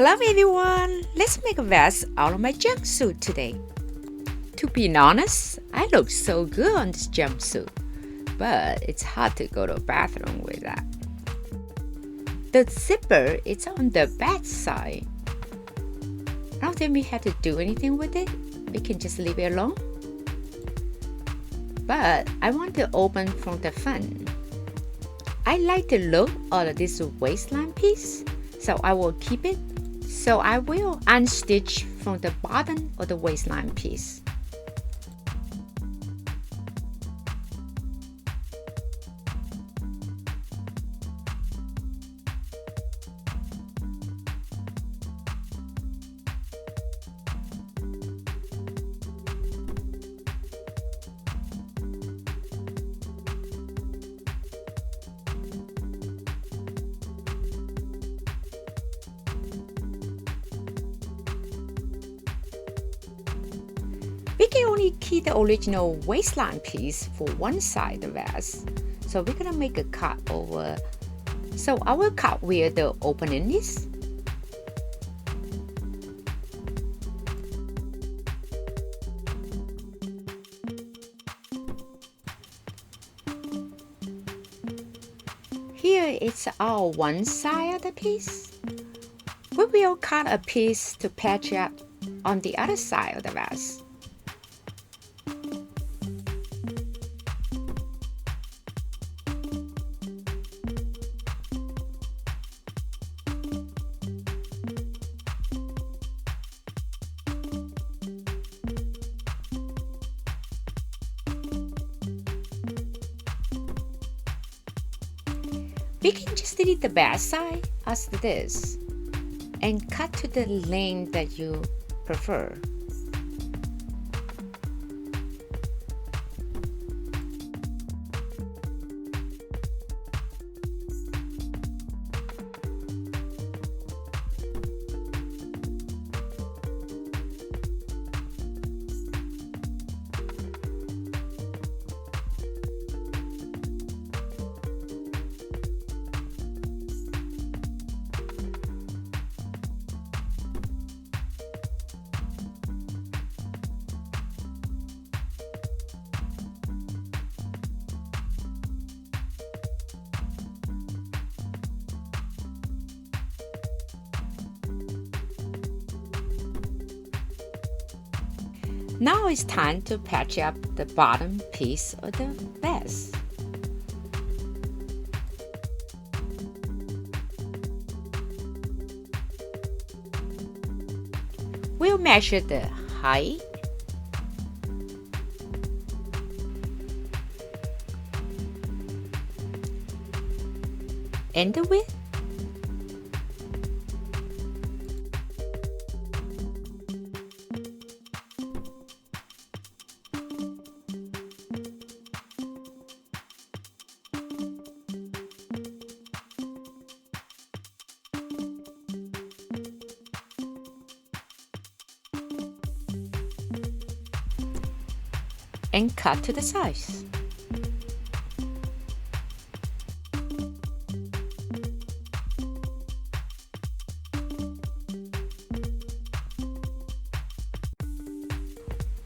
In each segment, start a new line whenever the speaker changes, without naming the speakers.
Hello everyone! Let's make a vest out of my jumpsuit today. To be honest, I look so good on this jumpsuit, but it's hard to go to the bathroom with that. The zipper is on the back side. I don't think we have to do anything with it. We can just leave it alone. But I want to open from the front. I like the look of this waistline piece, so I will keep it. So I will unstitch from the bottom of the waistline piece. We can only keep the original waistline piece for one side of the vest. So we're gonna make a cut over. So I will cut where the opening is. Here is our one side of the piece. We will cut a piece to patch up on the other side of the vest. We can just delete the back side as this and cut to the length that you prefer. Now it's time to patch up the bottom piece of the vest. We'll measure the height and the width. And cut to the size.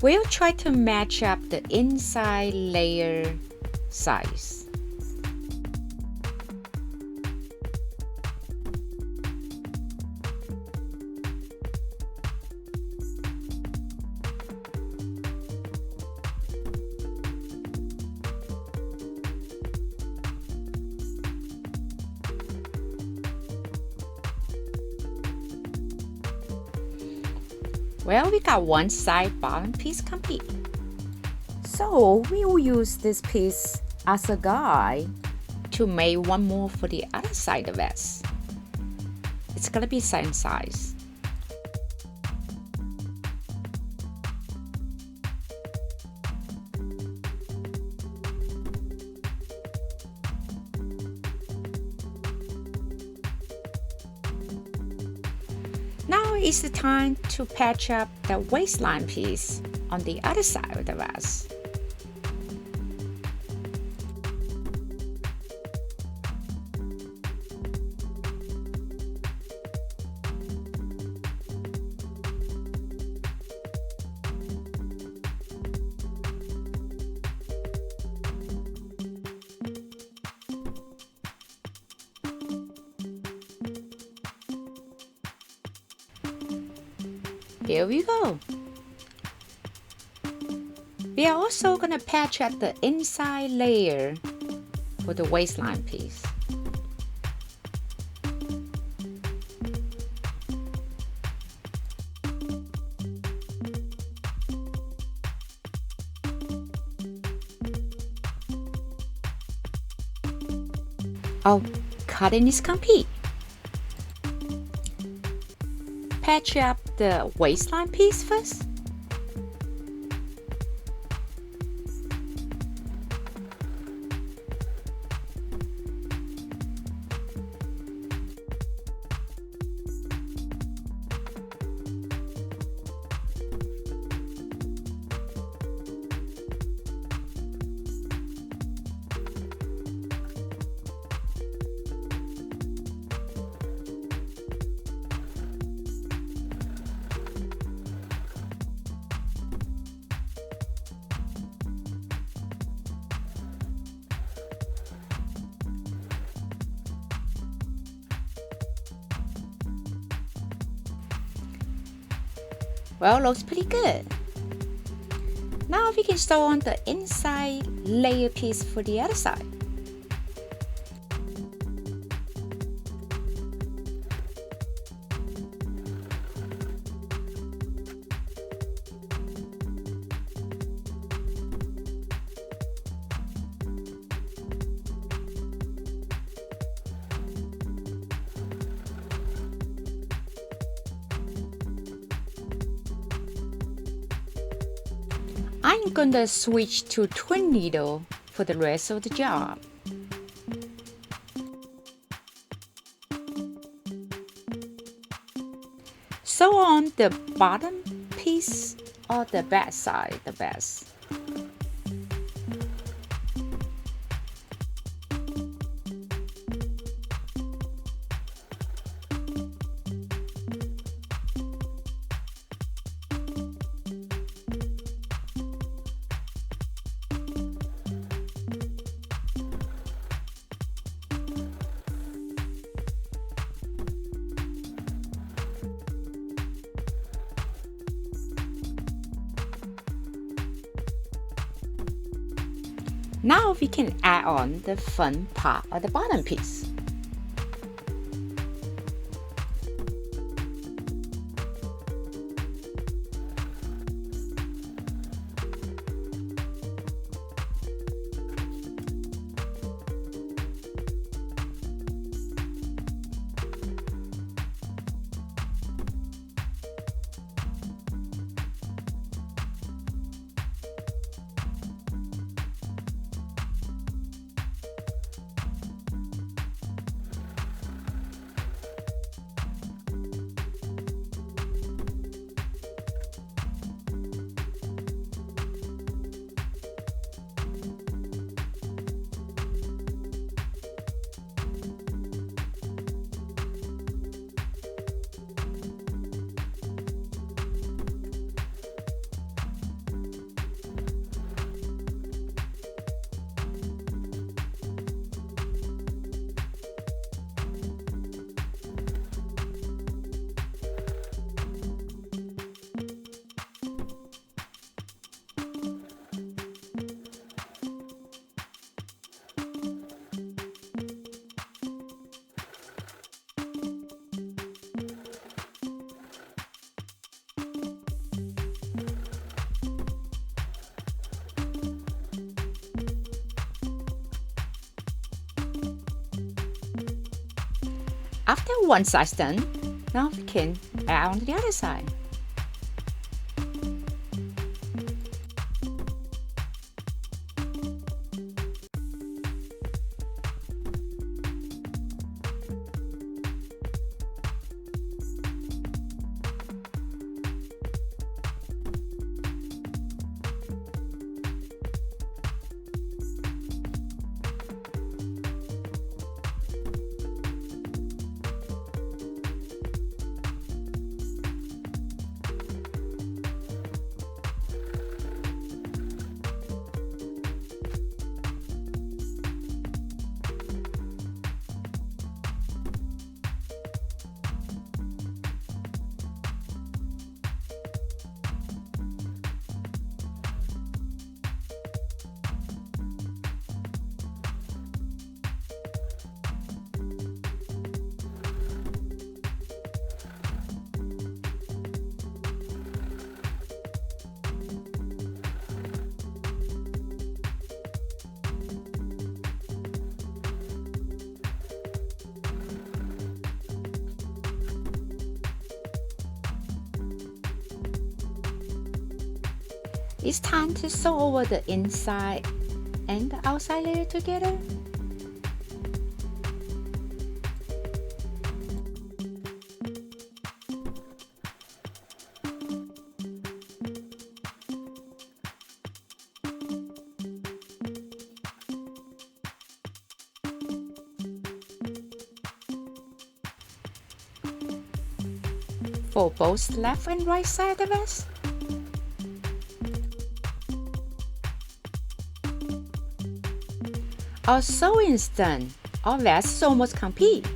We'll try to match up the inside layer size. Well, we got one side bottom piece complete. So we will use this piece as a guide to make one more for the other side of the vest. It's gonna be same size. Now is the time to patch up the waistline piece on the other side of the vest. Here we go. We are also going to patch up the inside layer for the waistline piece. Oh, cutting is complete. Patch up the waistline piece first. Well, looks pretty good. Now we can sew on the inside layer piece for the other side. I'm gonna switch to twin needle for the rest of the job. Sew on the bottom piece or the back side the best. Now we can add on the front part of the bottom piece. After one side's done, now we can add on to the other side. It's time to sew over the inside and the outside layer together. For both left and right side of the vest. Our sewing is done. Our vest is almost complete.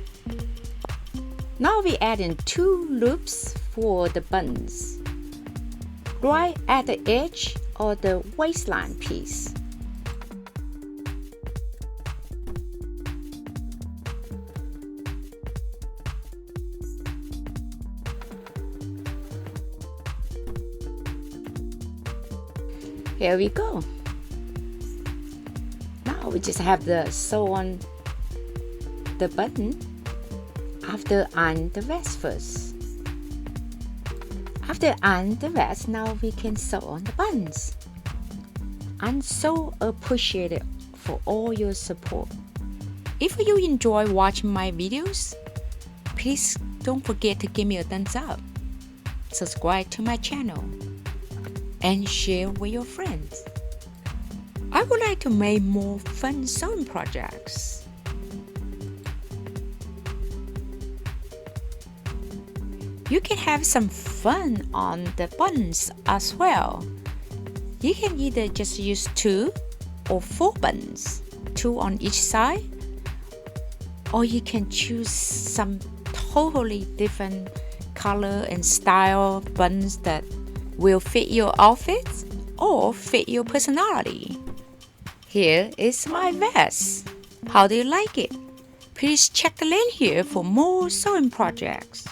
Now we add in 2 loops for the buttons, right at the edge of the waistline piece. Here we go. Now we just have to sew on the button after iron the vest first. After iron the vest, now we can sew on the buttons. I'm so appreciated for all your support. If you enjoy watching my videos, please don't forget to give me a thumbs up, subscribe to my channel, and share with your friends. I would like to make more fun sewing projects. You can have some fun on the buttons as well. You can either just use 2 or 4 buttons, 2 on each side, or you can choose some totally different color and style buttons that will fit your outfits or fit your personality. Here is my vest. How do you like it? Please check the link here for more sewing projects.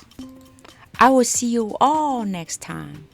I will see you all next time.